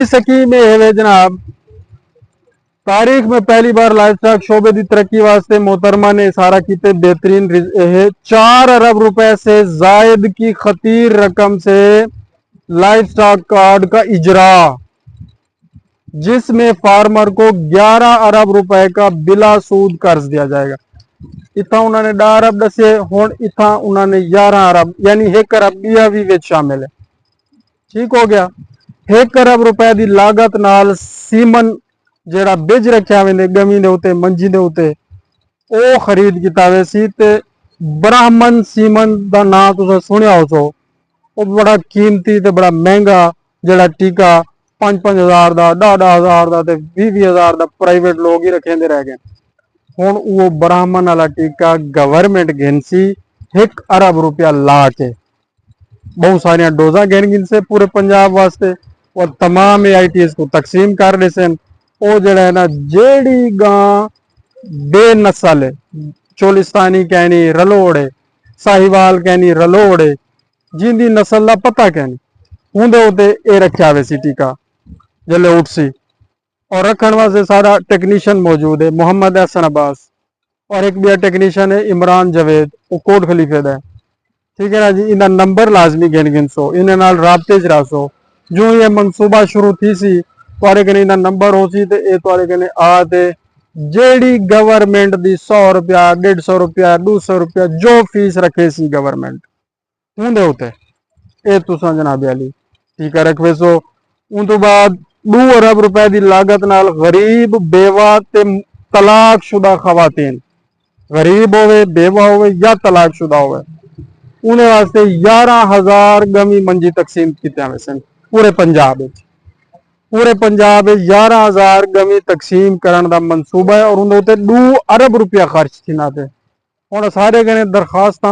Scheme है जनाब, तारीख में पहली बार लाइफ स्टॉक शोबे की तरक्की वास्ते मोहतरमा ने इशारा किते बेहतरीन है 4 अरब रुपए से जायद की खतीर रकम से लाइफ स्टॉक कार्ड का इजरा, जिसमें फार्मर को 11 अरब रुपए का बिला सूद कर्ज दिया जाएगा। इतना उन्होंने 10 अरब दसे, हुण इतना उन्होंने 11 अरब यानी 1 अरब भी विच शामिल है। ठीक हो गया। 1 अरब रुपए की लागत नाल सीमन जेड़ा बिज रखा वेंदे गमी दे उते मंजी दे उते ओ खरीद किता वे सी ते ब्राह्मण सीमन दा नाम तुसां सुनिया हो सो, वो बड़ा कीमती ते बड़ा महंगा जेड़ा टीका 5-5 हज़ार दा 10-10 हज़ार दा ते 20-20 हज़ार दा प्राइवेट लोग ही रखेंदे रह गए। हुण वो ब्राह्मण वाला टीका गवर्नमेंट गिनसी 1 अरब रुपया ला के बहुत सारिया डोजा गिन से पूरे पंजाब वास्ते और तमाम AITs को तकसीम कर रहे सन। वो जड़ा है ना जेड़ी गां बेनस्ल है, चोलिस्तानी कहनी रलोड़े, साहिवाल कहनी रलोड़े, जिंदी नस्ल का पता कहनी उन्दे उत्ते ए रखा वे सी टीका जल्ले उठ सी। और रखने वास्ते सारा टेक्नीशियन मौजूद है, मोहम्मद हसन अब्बास, और एक भी टेक्नीशियन है इमरान जवेद, वो कोट खलीफे दा। ठीक है ना जी। इनका नंबर लाजमी गिन सो, इन्हें नाल राबते च रहो। जो ये मनसूबा शुरू थी सी तुहाडे कने इन्दा नंबर हो सी ते ए तुहाडे कने आ ते जेड़ी गवर्नमेंट दी 100 रुपया 150 रुपया 200 रुपया जो फीस रखे सी गवर्नमेंट उन्दे उत्ते ए तुसां जनाबे अली ठीक है रखवे सो। उन तो बाद 2 अरब रुपए की लागत नाल गरीब बेवा ते तलाक शुदा खवातीन, गरीब होवे बेवा होवे या तलाक शुदा होवे, उन्हें वास्ते 11,000 गमी मंजी तकसीम कित्या सन पूरे पंजाब में। पूरे पंजाब 11,000 गमी तकसीम करने का मनसूबा है और उन्हें 2 अरब रुपया खर्च थी ना। हुण सारे कने दरखास्त